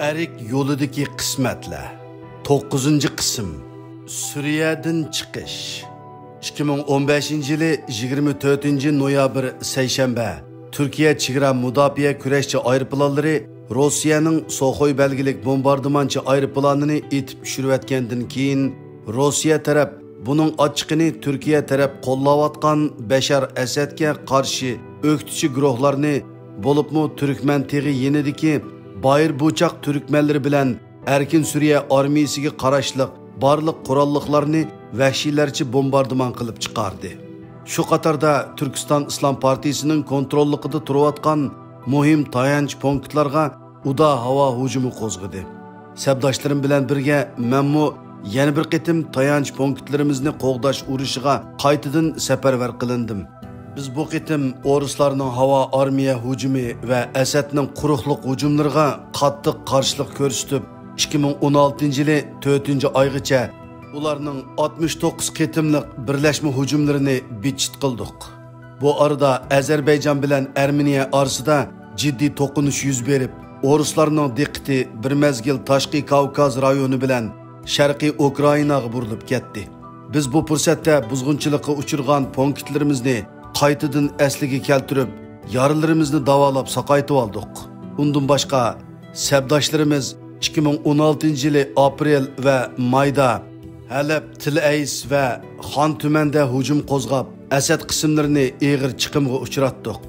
Erik yo'lidagi qismatlar 9-qism Suriyadan chiqish 2015-yili 24-noyabr seshanba Türkiye chegara mudofaa kurashchi aeroplanlari Rossiyaning Soxoy belgilik bombardimonchi aeroplanini etib tushirayotgandan keyin Rossiya taraf buning ochiqini Türkiye taraf qo'llayotgan Bashar Asadga qarshi o'qituvchi guruhlarni bo'libmi Turkman tig'i yenidagi Bayır Buçaq Türkmenleri bilen Erkin Suriye armiyasiga qarashliq barliq qurolliqlarni vahshiylarcha bombardiman qilib chiqardi. Shu qatorda Turkiston Islom partiyasining kontrolligida turayotgan muhim tayanch punktlarga uda havo hujumi qo'zg'adi. Sabdoshlarim bilan birga menmu yana bir qitim tayanch punktlarimizni qo'g'dash urushiga qaytadan safarbar qilindim. Biz bu qitim O'rislarning havo armiya hujumi va Asadning quruqliq hujumlariga qattiq qarshilik ko'rsatib 2016-yili 4-oygacha ularning 69 qitimliq birlashma hujumlarini bichit qildik. Bu arada Azerbaycan bilan Armeniya orasida jiddiy to'qinish yuz berib, O'rislarning diqqati bir mezgil Tashqi Kavkaz rayoni bilan Sharqiy Ukrainaga burilib ketdi. Biz bu fursatda buzg'unchilikqa uchirgan punktlarimizni qaytadan asliga keltirib, yaralarimizni davolab saqaytib oldik. Undan boshqa sabdoshlarimiz 2016-yili aprel va mayda Halab, Tilays va Xon tumanda hujum qo'zg'ab, Asad qismlarini eg'ir chiqimga uchratdik.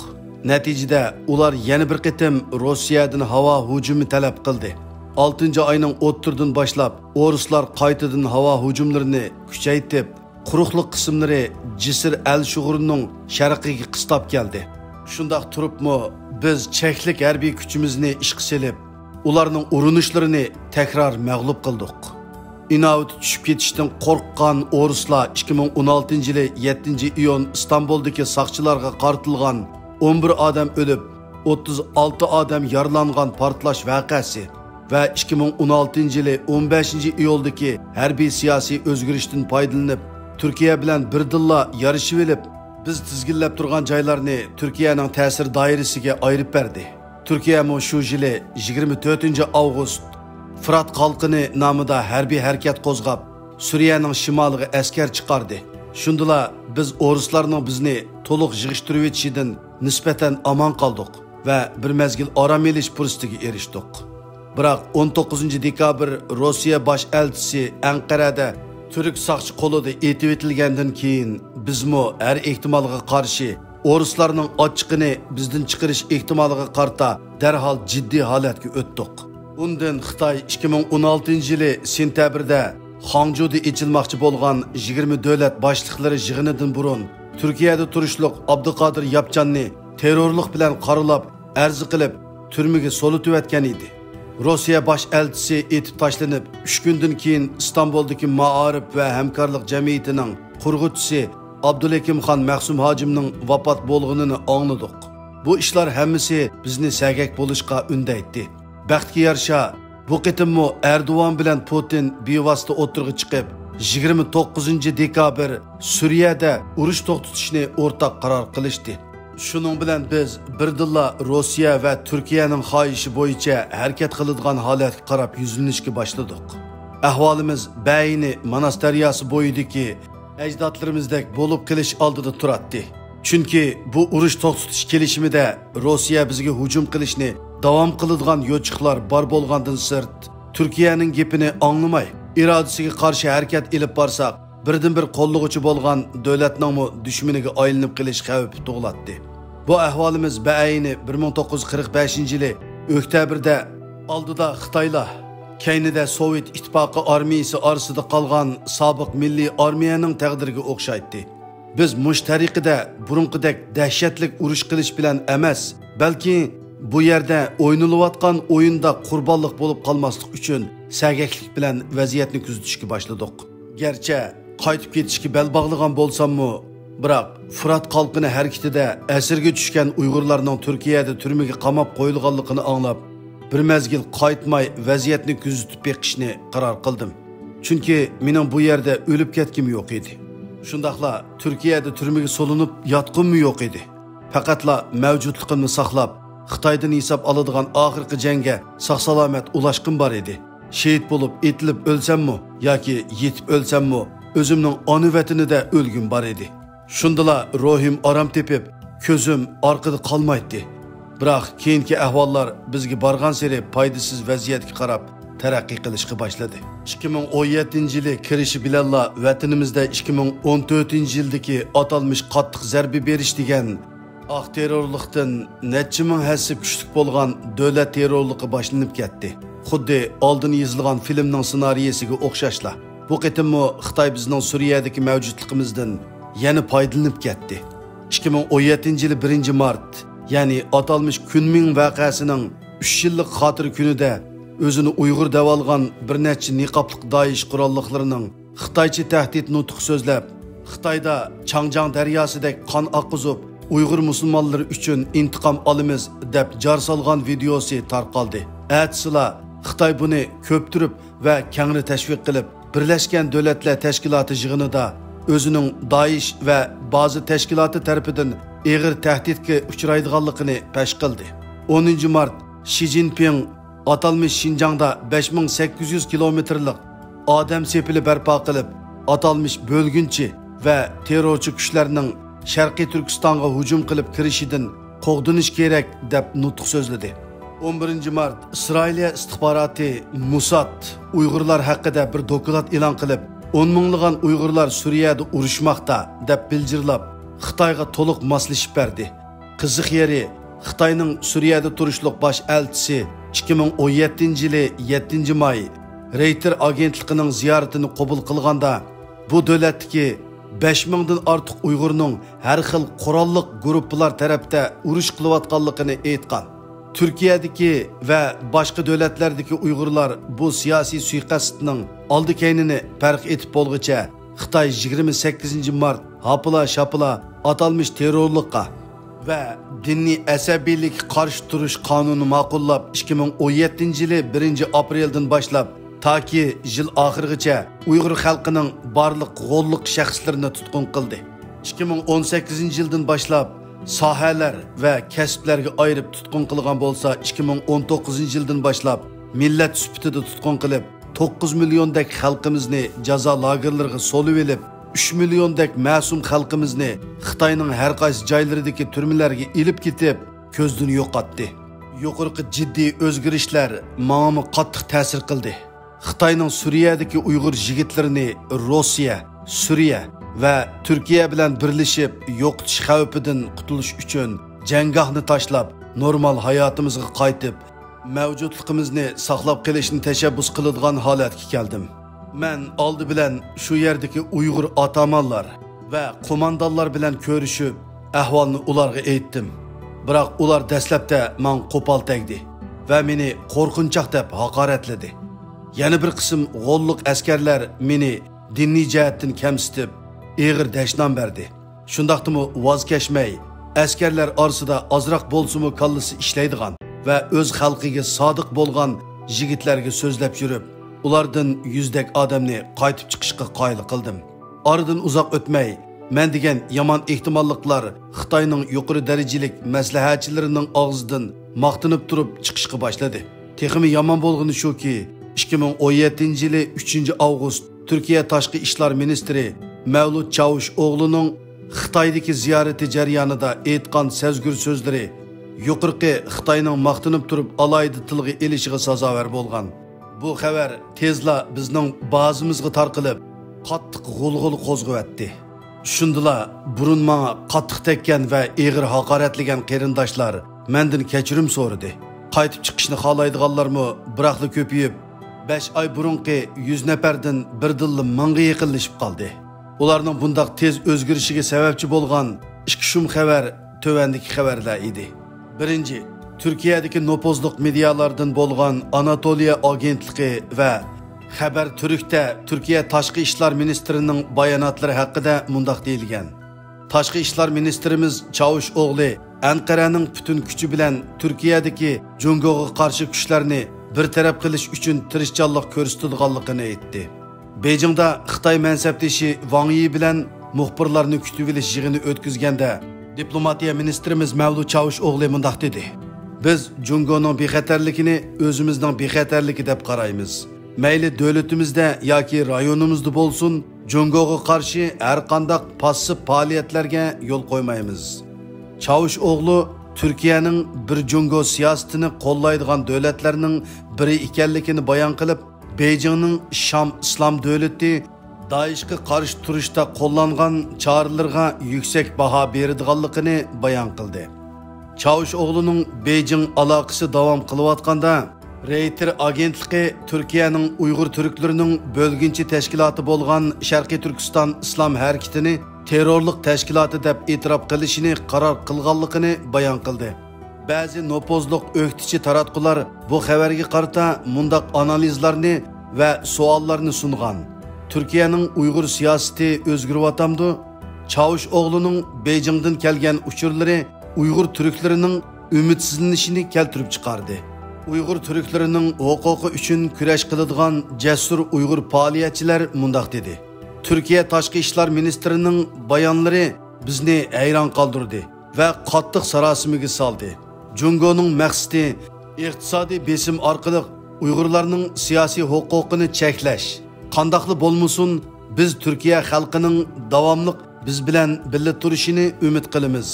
Natijada ular yana bir qitim Rossiyadan havo hujumi talab qildi. 6-oyning o'ttirdan boshlab O'rislar qaytadan havo hujumlarini kuchaytirib, quruqliq qismlari Jisr al-Shug'urning sharqiga qistab keldi. Shundaq turibmi, biz cheklik harbiy kuchimizni ishga solib, ularning urinishlarini takror mag'lub qildik. Inovat tushib ketishdan qo'rqqan O'rislar 2016-yili 7-iyun Istanbuldagi saqchilarga qartilgan 11 odam o'lib, 36 odam yaralangan portlash voqeasi va 2016-yili 15-iyuldagi harbiy siyosiy o'zgarishdan foydalanib Türkiye bilan birdilla yarışıp elib, biz tizginlab turgan joylarni Türkiye'nin ta'sir doirasiga ayirib berdi. Türkiye mu shu yili 24-avgust Fırat qalqini nomida harbiy harakat qo'zg'ab, Suriyaning shimoliga askar chiqardi. Shundala biz O'rislarning bizni to'liq yig'ishtirib etishidan nisbatan aman qoldik va bir mezgil orom elish fursatiga erishdik. Biroq 19-dekabr Rossiya bosh elchisi Anqarada Türk saqchi qo'lida etib etilgandan keyin bizmo har ehtimolga qarshi O'rislarning ochiqini bizdan chiqarish ehtimoliga qarta darhol jiddiy holatga o'tdik. Undan Xitoy 2016-yili sentyabrda Hangzhouda ochilmoqchi bo'lgan 20 davlat boshliqlari yig'inidan burun Turkiyada turishliq Abduqodir Yapchanni terrorlik bilan qaralab, arz qilib, turmaga solitib o'tgan edi. Rossiya bosh elchisi etib tashlanib, 3 kundan keyin İstanbuldagi Maarif va hamkorlik jamiyatining qurg'uvchisi Abdulakimxon Mahsum hojimning vafot bo'lganini angladik. Bu ishlar hammasi bizni sagak bo'lishga undaydi. Baxtga yarasha bu qitimmo Erdo'g'an bilan Putin bevosita o'tirg'i chiqib, 29-dekabr Suriyada urush to'xtatishni o'rtaq qaror qilishdi. Şunun bilan biz birdilla Rossiya va Turkiyaning xohishi bo'yicha harakat qiladigan holatga qarab yuzlanishga boshladik. Ahvolimiz bayni Manas daryosi bo'yidagi ajdodlarimizdek bo'lib qilish oldida turadi. Chunki bu urush to'xtatish kelishimida Rossiya bizga hujum qilishni davom qiladigan yo'chiqlar bor bo'lgandan sirt, Turkiyaning gapini anglamay, irodasiga qarshi harakat elib borsak, birdan bir qo'llovchi bo'lgan davlatning dushmaniga aylanib qilish xavfi tug'iladi. Bu ahvolimiz bayni 1945-yili oktyabrda oldida Xitoylar, keynida Sovet ittifoqi armiyasi orasida qolgan sobiq milliy armiyaning taqdiriga o'xshaydi. Biz mush tariqada burunqidek dahshatli urush qilish bilan emas, balki bu yerda o'ynalayotgan o'yinda qurbonlik bo'lib qolmaslik uchun sagaklik bilan vaziyatni kuzatishga boshladik. Gerçi qaytib ketishga bel bog'lagan bo'lsam-mu, biroq Fırat qalqini harakatida asirga tushgan Uyg'urlarning Turkiyada turmaga qamab qo'yilganligini anglab, bir mezgil qaytmay vaziyatni kuzatib beqishni qaror qildim. Chunki mening bu yerda o'lib ketkim yo'q edi. Shundaqla Turkiyada turmaga solinib yotqimmi yo'q edi. Faqatla mavjudligimni saqlab, Xitoydan hisob oladigan oxirgi jangga sog'-salomat ulashqim bor edi. Şehit bo'lib, etilib o'lsammi yoki yetib o'lsammi, o'zimning ona vatanida o'lgim bor edi. Shundala ruhim orom tepib, ko'zim orqada qolmaydi. Biroq keyingi ahvollar bizga borgan sari foydasiz vaziyatga qarab taraqqiy qilishga boshladi. 2017-yili kirishi bilanla vatanimizda 2014-yildagi atalmış qattiq zarba berish degan aq terrorlikdan necha ming hasib kuchlik bo'lgan davlat terrorligi boshlanib ketdi. Xuddi oldin yozilgan filmning ssenariysiga o'xshashla. Bu qitimmo Xitoy bizning Suriyadagi mavjudligimizdan yana foydalanib ketdi. 2017-yili 1-mart, ya'ni atalmış Kunming voqeasining 3 yillik xotir kunida o'zini Uyg'ur deb olgan bir necha niqobliq Daesh qurolliqlarining Xitoycha tahdid nutq so'zlab, Xitoyda Changjang daryosidek qon oqizib, Uyg'ur musulmonlari uchun intiqom olamiz deb jar solgan videosi tarqaldi. Atsila Xitoy buni ko'ptirib va kengri tashviq qilib, Birlashgan Davlatlar Tashkiloti yig'inida o'zining Daesh va ba'zi tashkiloti tarafidan og'ir tahdidga uchraydiganligini pash qildi. 10-mart Xi Jinping atalmış Şinjangda 5800 kilometrlik odam sepili barpo qilib, atalmış bölgünçi ve terrorchi kuchlarning Sharqiy Turkistonga hujum qilib kirishidan qo'g'dinish kerak deb nutq so'zladi. 11-mart İsrailiya istixboroti Mossad Uyg'urlar haqida bir dokulat e'lon qilib, 10 minglagan Uyg'urlar Suriyada urushmoqda deb bildirlab, Xitoyga to'liq moslashib berdi. Qiziq yeri, Xitoyning Suriyada turishliq bosh elchisi 2017-yili 7-may Reuters agentligining ziyoratini qabul qilganda bu davlatdagi 5000 dan ortiq Uyg'urning har xil qurolliq guruhlar tarafda urush qilayotganligini aytgan. Turkiyadagi va boshqa davlatlardagi Uyg'urlar bu siyosiy suiqasdning oldi-keynini farq etib bo'lguncha Xitoy 28-mart hapila-shapila atalmış terrorlikqa ve diniy asabiylik qarshi turish qonuni ma'qullab 2017-yili 1-apreldan boshlab taki yil oxirigacha Uyg'ur xalqining barliq g'olliq shaxslarini tutqun qildi. 2018-yildan boshlab sohalar va kasblarga ayirib tutqun qilgan bo'lsa, 2019-yildan boshlab millat sifatida tutqun qilib 9 milyondek xalqimizni jazo lagerlariga solib elib, 3 milyondek ma'sum xalqimizni Xitoyning har qaysi joylaridagi turmalarga ilib ketib, ko'zdan yo'qotdi. Yuqorqi jiddiy o'zgarishlar menga qattiq ta'sir qildi. Xitoyning Suriyadagi Uyg'ur yigitlarini Rossiya, Suriya va Turkiya bilan birlashib yo'qotish xavfidan qutulish uchun janggohni tashlab, normal hayotimizga qaytib, mavjudligimizni saqlab qolishni tashabbus qiladigan holatga keldim. Men oldi bilan shu yerdagi Uyg'ur atamanlar va qo'mondonlar bilan ko'rishib, ahvolni ularga aytdim. Biroq ular dastlabda men qo'pol tegdi va meni qo'rqinchoq deb haqoratladi. Yana bir qism g'olliq askarlar meni diniy jihatdan kamsitib, og'ir dashnom berdi. Shundaqdimi voz kechmay, askarlar orasida ozroq bo'lsa-mu kallasi ishlaydigan va o'z xalqiga sodiq bo'lgan yigitlarga so'zlab yurib, ulardan yüzdek odamni qaytib chiqishga qoyil qildim. Oradan uzoq o'tmay, men degan yomon ehtimolliklar Xitoyning yuqori darajalik maslahatchilarining og'zidan maqtinib turib chiqishga boshladi. Texmi yomon bo'lgani shuki, 2017-yili 3-avgust Turkiya Tashqi ishlar ministri Mevlut Çavuşoğlu'nun Xitoydagi ziyorati jarayonida aytgan sezgir so'zlari yuqorqi Xitoyning maqtinib turib alayda tilga elishiga sazovar bo'lgan. Bu xabar tezla bizning bazımızga tarqilib, qattiq g'ulg'ul qo'zg'atdi. Shundala burun menga qattiq tekkan va og'ir haqoratlagan qarindoshlar mendan kechirim so'radi. Qaytib chiqishni xohlaydiganlarmi biroqli ko'payib, 5 oy burunqi 100 nafardan birdilla mingga yaqinlashib qoldi. Ularning bundaq tez o'zgarishiga sababchi bo'lgan ikki shum xabar tövendeki xabarlar edi. Birinci, Türkiye'deki nopozluq medialardan bo'lgan Anatoliya agentligi va Xabar Türk'te Türkiye Tashqi ishlar ministrining bayonotlari haqida mundaq deyilgan. Tashqi ishlar ministrimiz Çavuşoğlu Anqaraning butun kuchi bilan Turkiyadagi Jungoga qarshi kuchlarni bir taraf qilish uchun tirishchanlik ko'rsatganligini aytdi. Beijingda Xitoy mansabdoshi Wang Yi bilan muxbirlarni kutib olish yig'ini o'tkazganda diplomatiya ministrimiz Mevlut Çavuşoğlu mundaq dedi. Biz Jungoning bexatarligini o'zimizning bexatarligi deb qaraymiz. Mayli davlatimizda yoki rayonimizda bo'lsin, Jungoga qarshi har qanday passiv faoliyatlarga yo'l qo'ymaymiz. Çavuşoğlu Türkiye'nin bir Jungo siyasatini qo'llaydigan davlatlarning biri ekanligini bayon qilib, Beijingning Sham islom davlati Daeshga qarshi turishda qo'llangan choralarga yuksak baho beradiganligini bayon qildi. Çavuşoğlu'nun Beijing aloqasi davom qilayotganda Reuters agentligi Türkiye'nin Uyghur Türklerining bölgünçi tashkiloti bo'lgan Sharqiy Turkiston islom harakatini terrorlik tashkiloti deb e'tirof qilishini qaror qilganligini bayon qildi. Ba'zi nopozliq o'qitichi taratqular bu xabarga qarata mundaq analizlarni va savollarni sungan. Türkiye'nin Uyghur siyosati o'zgaryapti. Çavuşoğlu'nun Beijingdan kelgan uchurlari Uyghur Türklerining ümidsizlanishini keltirib chiqardi. Uyghur Türklerining huquqi uchun kurash qiladigan jasur Uyghur faoliyatchilar mundaq dedi. Türkiye Tashqi ishlar ministrining bayonlari bizni hayron qoldirdi va qattiq sarosimiga soldi. Jungoning maqsadi iqtisodiy besim orqali Uyg'urlarning siyosiy huquqini cheklash. Qandaqli bo'lmasin, biz Türkiye xalqining davomli biz bilan birga turishini umid qilamiz.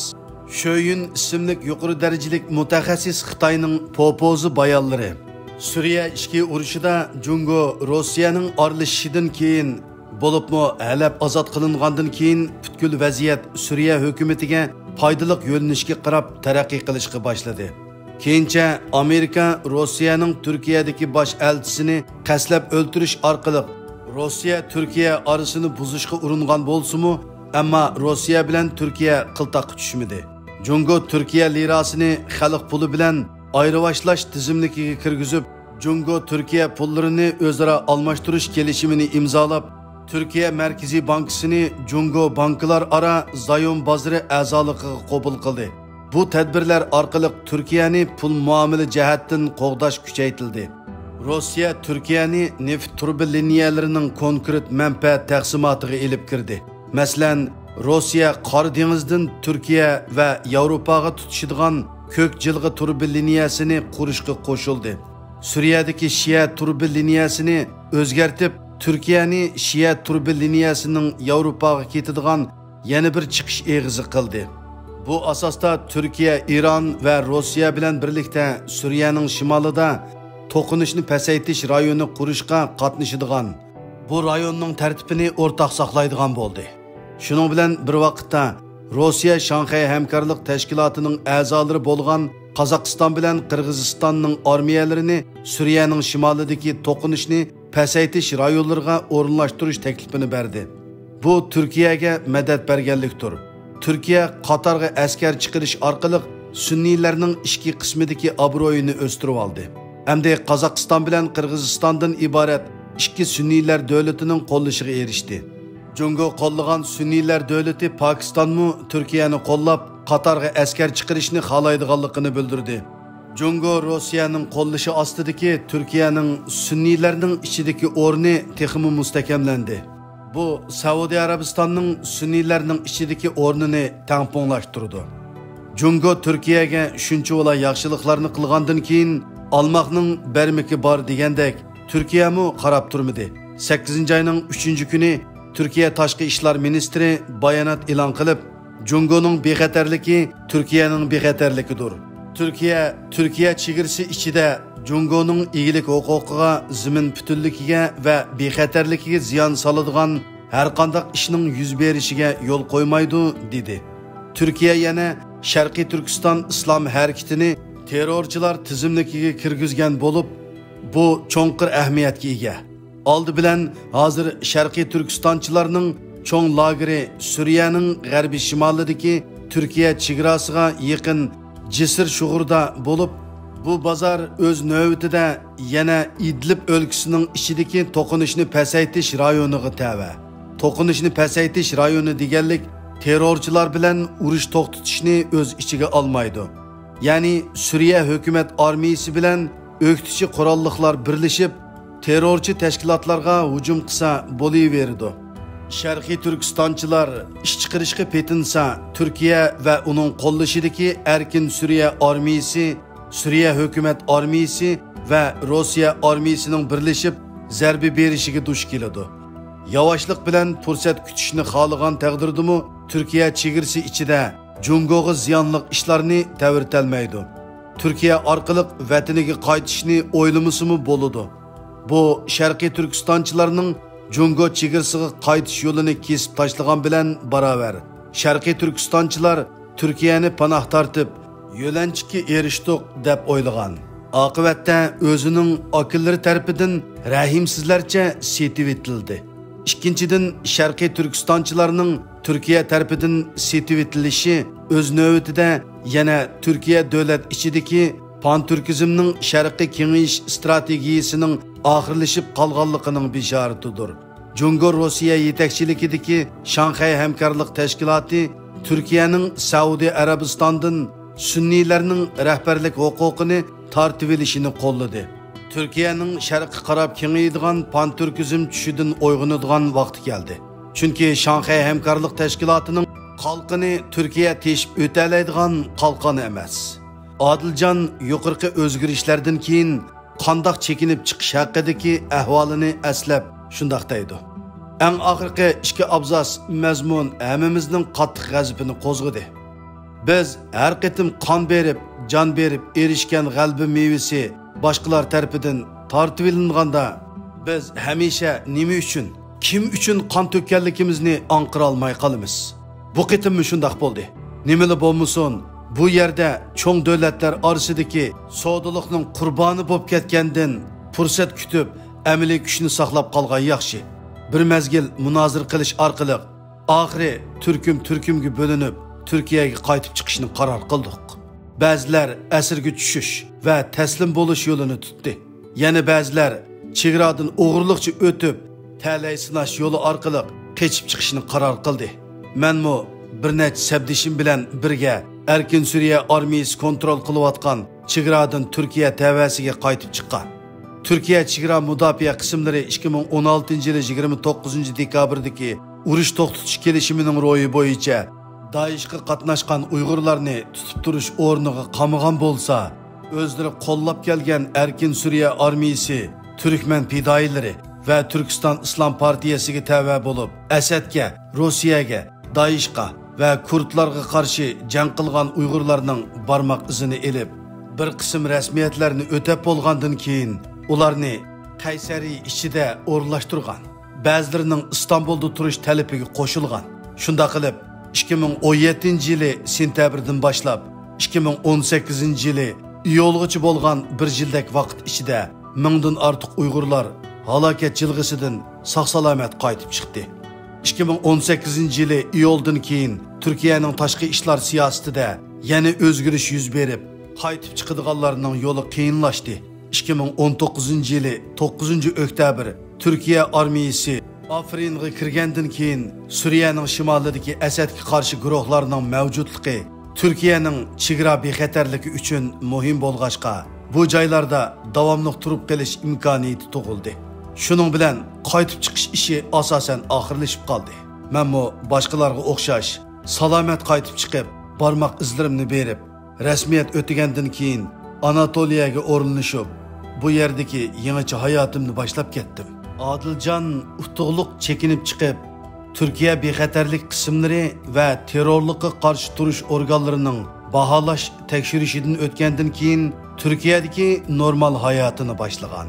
Shoyun ismli yuqori darajalik mutaxassis Xitoyning popozi bayonlari. Suriya ishki urushida Jungo Rossiyaning aralashishidan keyin bo'libmi Halab ozod qilingandan keyin butkul vaziyat Suriya hukumatiga foydali yo'nalishga qarab taraqqiy qilishga boshladi. Keyincha Amerika Rossiyaning Turkiyadagi bosh elchisini qaslab o'ldirish orqali Rossiya Turkiya orasini buzishga uringan bo'lsa-mu, ammo Rossiya bilan Turkiya qiltaqqa tushmadi. Jungo Türkiye lirasini xalq puli bilan ayrıvaşlash tizimligiga kirgizib, Jungo Türkiye pullarini o'zaro almashtirish kelishimini imzolab, Türkiye Merkezi Bankasini Jungo bankalar ara zayon bozori a'zoligiga qabul qildi. Bu tadbirlar orqali Turkiyani pul muomala jihatdan qo'g'dash kuchaytirildi. Rossiya Turkiyani neft turbi liniyalarining konkret manfaat taqsimotiga elib kirdi. Masalan, Rossiya Qora dengizdan Turkiya va Yevropaga tutishadigan ko'k jilg'i turbi liniyasini qurishga qo'shildi. Suriyadagi Shia turbi liniyasini o'zgartib, Turkiyani Shia turbi liniyasining Yevropaga ketadigan yana bir chiqish eg'izi qildi. Bu asosda Turkiya, Iran va Rossiya bilan birlikda Suriyaning shimolida to'qinishni pasaytirish rayoni qurishga qatnashadigan, bu rayonning tartibini o'rtaq saqlaydigan bo'ldi. Şunun bilan bir vaqtda Rossiya Shanxay hamkorlik tashkilotining a'zolari bo'lgan Qozog'iston bilan Qirg'izistonning armiyalarini Suriyaning shimolidagi to'qinishni pasaytirish rayonlariga o'rinlashtirish taklifini berdi. Bu Turkiyaga madad berganlikdir. Turkiya Qatarga askar chiqarish orqali sunniylarning ichki qismidagi obro'yini o'stirib oldi. Hamda Qozog'iston bilan Qirg'izistondan iborat ikki sunniylar davlatining qo'llashiga erishdi. Jungo qo'llagan sunniylar davlati Pokistonmi Turkiyani qo'llab Qatarga askar chiqarishni xohlaydiganligini bildirdi. Jungo Rossiyaning qo'llashi ostidagi Turkiyaning sunniylarning ichidagi o'rni texmi mustahkamlandi. Bu Saudiya Arabistonning sunniylarning ichidagi o'rnini tamponlashtirdi. Jungo Turkiyaga shuncha yaxshiliklarni qilgandan keyin almoqning bermiki bor degandek Turkiyami qarab turmadi. 8-oyning 3-kuni Türkiye Tashqi ishlar ministri bayonot e'lon qilib, Jungoning bexatarligi Turkiyaning bexatarligidir. Türkiye chegarasi ichida Jungoning egilik huquqiga, zimin butunligiga va bexatarligiga ziyon soladigan har qanday ishning yuz berishiga yo'l qo'ymaydi dedi. Türkiye yana Sharqiy Turkiston islom harakatini terrorchilar tizimligiga kirgizgan bo'lib, bu cho'nqir ahamiyatga ega. Oldi bilan hozir Sharqiy Turkistonchilarning cho'ng lageri Suriyaning g'arbiy shimolidagi Turkiya chegarasiga yaqin Jisr shug'urda bo'lib, bu bozor o'z navbatida yana Idlib o'lkasining ichidagi to'qinishni pasaytirish rayoniga tava. To'qinishni pasaytirish rayoni deganlik terrorchilar bilan urush to'xtatishni o'z ichiga olmaydi. Ya'ni Suriya hukumat armiyasi bilan o'qituvchi qurolliqlar birlashib terrorchi tashkilotlarga hujum qilsa bo'laverdi. Sharqiy Turkistonchilar ish chiqarishga petinsa, Turkiya va uning qo'llashidagi erkin Suriya armiyasi Suriye hükümet armiyasi ve Rusya armiyasının birleşip zerbi berişige duş keladi. Yavaşlık bilen fırsat kütüşünü xalıgan təqdirdimi Türkiye çigirsi içide Jungo'ga ziyanlıq işlerini təvirtelmeydi. Türkiye arkalık vataniga qaytishni oylamasımı boludu. Bu Şarkı Türkistançılarının Jungo çigirsiga qaytish yolunu kesip taşlagan bilen baraber. Şarkı Türkistançılar Türkiye'ni panah tartıp yo'lanchikka erishdik deb o'ylagan. Oqibatda o'zining akillari tarafidan rahimsizlarcha setib etildi. İkinchidan, Sharqiy Turkistonchilarning Türkiye tarafidan setib etilishi o'z navbatida yana Türkiye davlat ichidagi pan-turkizmning sharqiy kengayish strategiyasining oxirlashib qolganligining bishoratidir. Jungo Rossiya yetakchiligidagi Shanxay hamkorlik tashkiloti Türkiye'nin Saudi Arabistan'dan Sünnilerinin rehberlik hukukunu tartib elishini qo'lladı. Türkiye'nin sharqqa qarab kengaydigan pan-turkizm tushidin uyg'onadigan vaqti keldi. Chunki Shanxay hamkorlik tashkilotining qalqini Türkiye teshib o'talaydigan qalqon emas. Adiljon yuqorqi o'zgarishlardan keyin qandoq chekinib chiqish haqidagi ahvolini aslab shundoq deydi. Eng oxirgi ikki abzas mazmun hammamizning qattiq g'azabini qo'zg'adi. Biz her qitim qon berib, jon berib erishgan g'alba mevasi boshqalar tarafidan tortib olinganda biz hamisha nima uchun, kim uchun qon to'kkanligimizni anqira olmay qolamiz. Bu qitim shundoq bo'ldi. Nimali bo'lmasin, bu yerda cho'ng davlatlar orasidagi savdolikning qurboni bo'lib ketgandan fursat kutib, amaliy kuchni saqlab qolgan yaxshi. Bir mezgil munozir qilish orqali oxiri turkumga bo'linib Türkiye'ye qaytib chiqishni qaror qildik. Ba'zilar asirga tushish va taslim bo'lish yo'lini tutdi. Yana ba'zilar chegaradan o'g'irlikcha o'tib, talay sinash yo'li orqali qochib chiqishni qaror qildi. Menmo bir necha sabdishim bilan birga Erkin Suriye armiyasi kontrol qilayotgan chegaradan Türkiye tavasiga qaytib chiqqan. Türkiye chegara mudofaa qismlari 2016-yil 29 dekabrdagi urush to'xtatish kelishimining ro'yi bo'yicha Daesh'ga qatnaşkan Uygurlarni tutib turish o'rniga qamagan bo'lsa, o'zlari qo'llab kelgan Erkin Suriye armiyasi, Türkmen fidoyilari va Turkiston Islom partiyasiga tava bo'lib, Asadga, Rossiyaga, Daesh'ga va Kurdlarga qarshi jang qilgan Uygurlarning barmoq izini elib, bir qism rasmiyatlarni o'tab bo'lgandan keyin ularni Qaysariy ichida o'rlashtirgan. Ba'zilarining Istanbulda turish talabiga qo'shilgan. Shunda qilib 2017-yili sentyabrdan boshlab 2018-yili iyulgacha bo'lgan bir yildak vaqt ichida mingdan ortiq Uyg'urlar halokat jilg'isidan sog'-salomat qaytib chiqdi. 2018-yili iyuldan keyin Turkiyaning tashqi ishlar siyosatida yana o'zgarish yuz berib, qaytib chiqadiganlarning yo'li qiyinlashdi. 2019-yili 9-oktyabr Türkiye armiyasi Afringa kirgandan keyin Suriyaning shimolidagi Asadga qarshi guruhlarning mavjudligi Türkiyening chegara bexatarligi uchun muhim bo'lg'achqa, bu joylarda davomli turib qolish imkoniyati tug'ildi. Shuning bilan qaytib chiqish ishi asosan oxirlashib qoldi. Menmo boshqalarga o'xshash salomat qaytib chiqib, barmoq izlarimni berib, rasmiyat o'tgandan keyin Anatoliyaga o'rnashib, bu yerdagi yangicha hayotimni boshlab ketdim. Adiljon utuqliq chekinib chiqib, Türkiye bexatarlik qismlari va terrorlikqa qarshi turish organlarining baholash tekshirishidan o'tgandan keyin Türkiye'dagi normal hayotini boshlagan.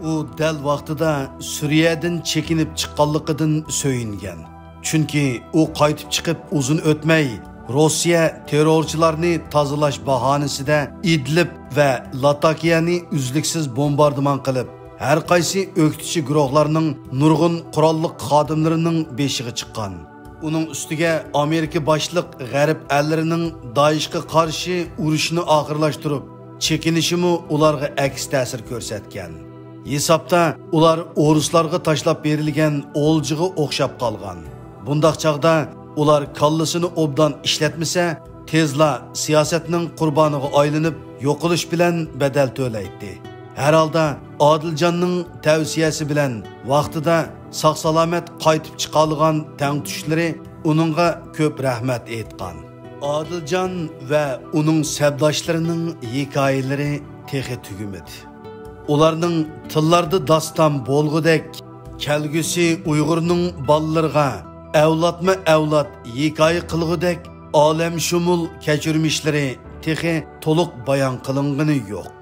U dal vaqtida Suriyadan chekinib chiqqanligidan so'yingan. Chunki u qaytib chiqib uzun o'tmay Rossiya terrorchilarni tozalash bahonasida Idlib va Latakiyani uzluksiz bombardimon qilib, her qaysi o'qituvchi guruhlarning nurg'un qurolliq xodimlarining beshiga chiqqan. Uning ustiga Amerika boshliq g'arb ellarining Daesh'ga qarshi urushni oxirlashtirib, chekinishimi ularga aks ta'sir ko'rsatgan. Hisobda ular o'ruslarga tashlab berilgan o'ljiga o'xshab qolgan. Bundaq chaqda ular kallasini obdan ishlatmasa, tezla siyosatning qurboniga aylanib, yo'qolish bilan badal to'laydi. Her halda Adiljonning tavsiyasi bilan vaqtida sog'-salomat qaytib chiqalgan tang tushlari uningga ko'p rahmat aytgan. Adilcan ve onun sevdaşlarının hikayeleri tehi tügümedi. Ularning tillarda dastan bolgudek, kelgüsü Uyg'urning ballarga avlodma avlod hikoya qilgudek olamshumul kechirmishlari tehi to'liq bayon qilingani yo'q.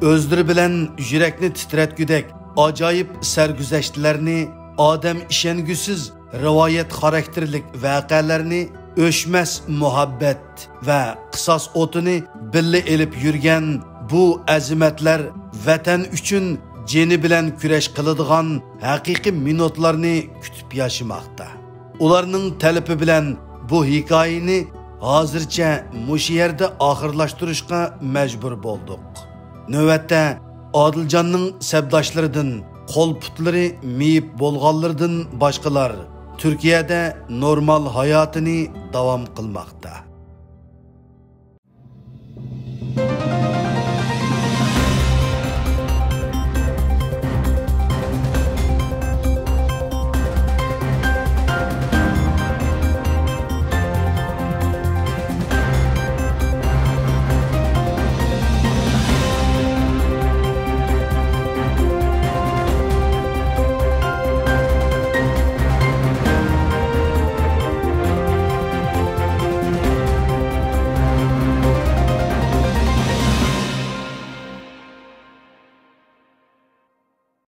O'zlari bilan yurakni titratgudek ajoyib sarguzashtlarni, odam ishongusiz rivoyat xarakterlik voqealarni, o'chmas muhabbat va qisos o'tini billa elib yurgan bu azimatlar vatan uchun jeni bilan kurash qiladigan haqiqiy minutlarni kutib yashamoqda. Ularning talabi bilan bu hikoyani hozircha mush yerda oxirlashtirishga majbur bo'ldik. Navbatda Adiljanning sabdoshlaridan, qo'l-putlari miyib bo'lganlardan boshqalar Turkiyada normal hayotini davom qilmoqda.